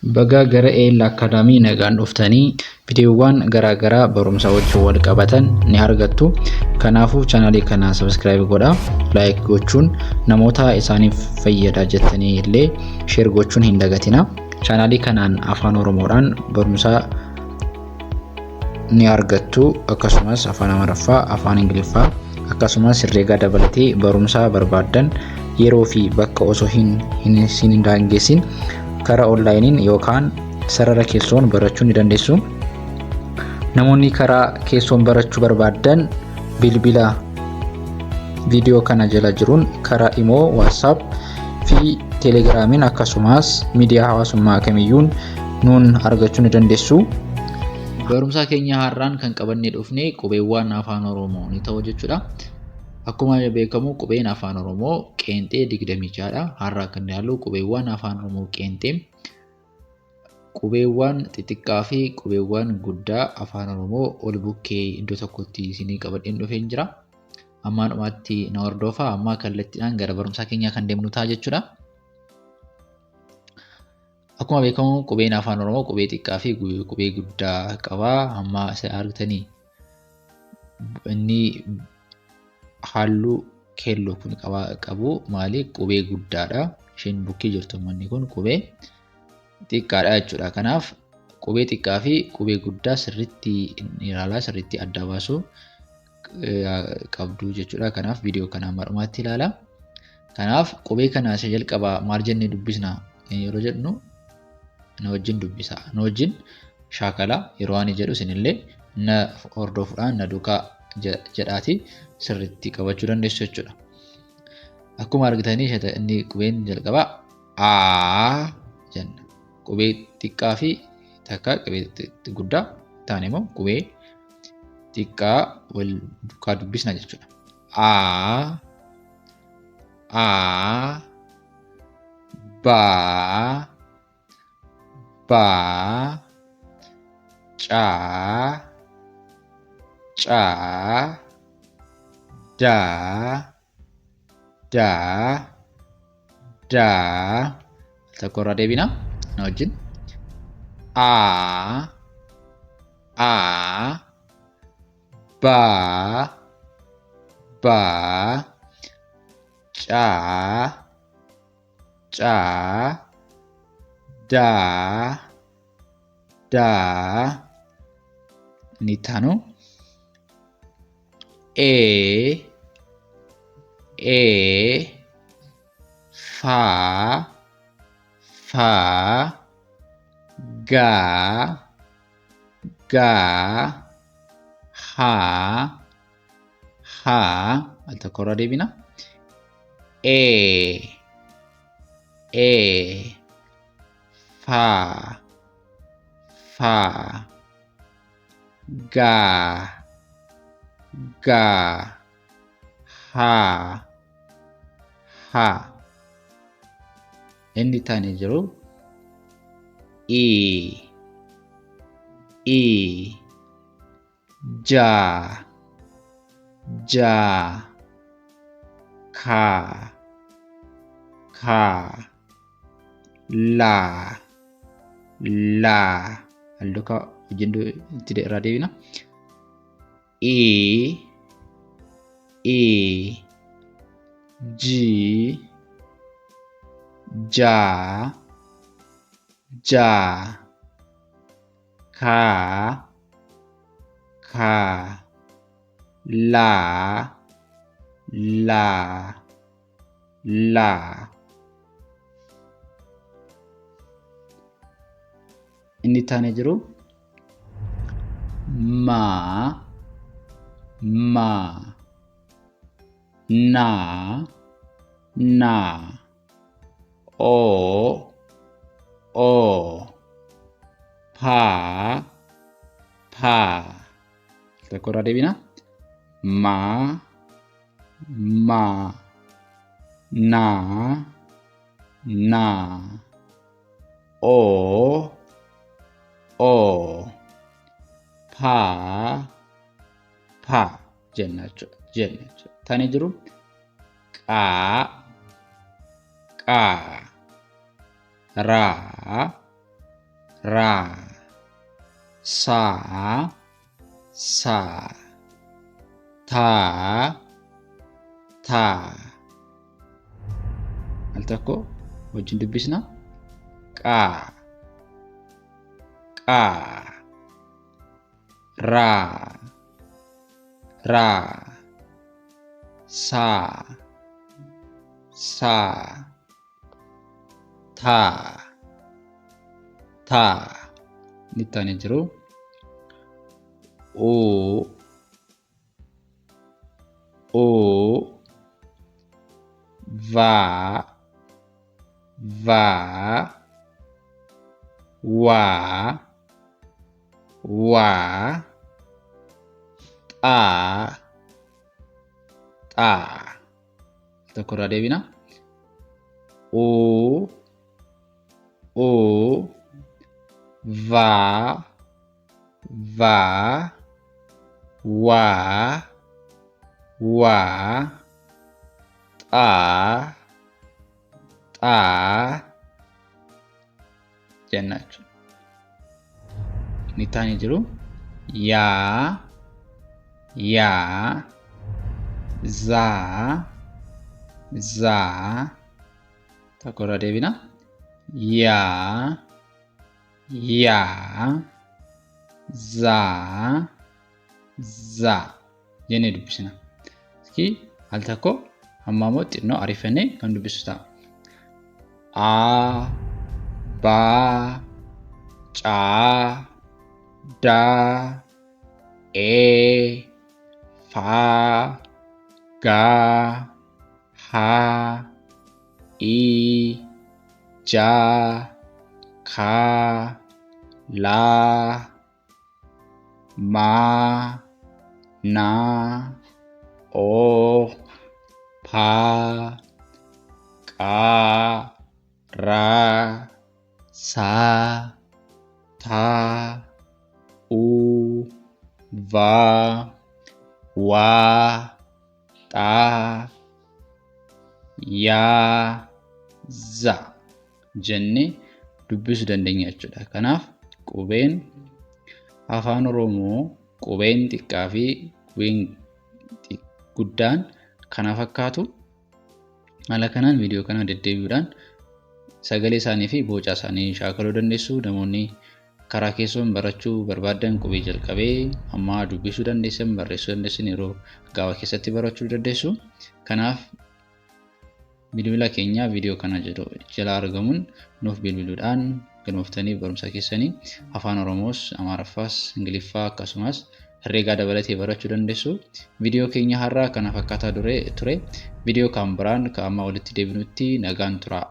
Baga gara EL Academy nagaan dhuftanii viidiyoowwan garaagaraa barumsa wajjin wal qabatan ni argattu. Kanaafuu chaanalii kana subscribe godhaa, like gochuun namoota isaaniif fayyada jettanii illee share gochuun hin dagatina. Chaanalii kanaan afaan Oromoodhaan barumsa ni argattu, akkasumas afaan Amaariffaa, afaan Ingiliffaa, akkasumas herreega dabalatee barumsa barbaadan yeroo fi bakka osoo hin daangessin karaa onlaayiniin yookaan sarara keessoon barachuu ni dandeessu. Namoonni karaa keessoon barachuu barbaadan bilbila viidiyoo kana jala jiruun karaa Imo, WhatsApp fi Telegramiin akkasumas miidiyaa hawaasummaa kamiyyuun nuun argachuu ni dandeessu. Barumsa keenya har'aan kan qabannee dhufne qubeewwan afaan Oromoo ni ta'u jechuudha. Akkuma beekamu qubeen afaan Oromoo qeenxee 26dha. Har'a kan ilaallu qubeewwan afaan Oromoo qeenxee, qubeewwan xixiqqaa fi qubeewwan guddaa afaan Oromoo ol bukkee iddoo tokkotti isinii qabadheen dhufeen jira. Ammaan dhumaatti na hordofaa, amma kallattiidhaan gara barumsa keenyaa kan deemnu ta'a jechuudha. Akkuma beekamu qubeen afaan Oromoo qubee xiqqaa fi qubee guddaa qaba. Amma isa argitanii inni halluu keelloo kun qabu maali? Qubee guddaadha. Isheen bukkee jirtu manni kun qubee xiqqaadha jechuudha. Kanaaf qubee xiqqaa fi qubee guddaa sirriitti ilaalaa, sirriitti adda baasuu qabdu jechuudha. Kanaaf viidiyoo kana mar'umaatti ilaala. Kanaaf qubee kana isa jalqabaa maal jennee dubbisna yeroo jedhnu na wajjin dubbisa, na wajjin shaakala yeroo ani jedhu isinillee na hordofuudhaan na duukaa jedhaati sirriitti qabachuu dandeessu jechuudha. Akkuma argitanii inni qubeen jalqabaa A jenna. Qubee xiqqaa fi takka qubee guddaa ta'an immoo qubee xiqqaa wal duukaa dubbisna jechuudha. A Ba Ca Da takkorraa deebina na wajjin A Ba Ca Da ni taanu E Fa Ga Ha al takkorraa deebina E Fa Ga Ha inni taane jiru I Ja Ka La al duukaa wajjin itti irraa deebina I Ji Ja Ka La inni taane jiru Ma Na O Pa takkorraa deebina Ma Na O Pa jenna jechuudha. Taane jiru Qa Ra ra, sa, sa, ta, ta. Al tokko wajjin dubbisna. Qa, qa, ra, ra, sa, sa, ta, ta. Nittaane jiru o, o, va, va, wa, wa, ta, ta. Tokko irraa deebina. O, o, va, va, wa, wa, ta, ta jenna jechuudha. Inni ittaanii jiru yaa, yaa, zaa, zaa. Tokko irraa deebina. Yaa, yaa, zaa, zaa jennee dubbisna. Iski al tokko amma immoo xinnoo ariifannee kan dubbisu ta'a. A, ba, ca, da, e, fa, ga, ha, i, ja, ka, la, ma, na, o, pa, qa, ra, sa, ta, u, va, wa, ta, ya, za jennee dubbisuu dandeenya jechuudha. Kanaaf qubeen afaan Oromoo qubeen xiqqaa fi qubeen guddaan kana fakkaatu. Haala kanaan viidiyoo kana deddeebi'uudhaan sagalee isaanii fi boca isaanii shaakaluu dandeessu. Namoonni karaa keessoon barachuu barbaadan qubee jalqabee amma dubbisuu dandeessan, barreessuu dandeessan yeroo gabaabaa keessatti barachuu dandeessu. Kanaaf bilbila keenya viidiyoo kana jala argamuun nuuf bilbiluudhaan galmooftanii barumsa keessanii afaan Oromoos, Amaaraffaas, Ingiliffaa akkasumas herreegaa dabalatee barachuu dandeessu. Viidiyoo keenya har'aa kana fakkaataa ture. Viidiyoo kan biraan kan amma walitti deebinutti nagaan tura.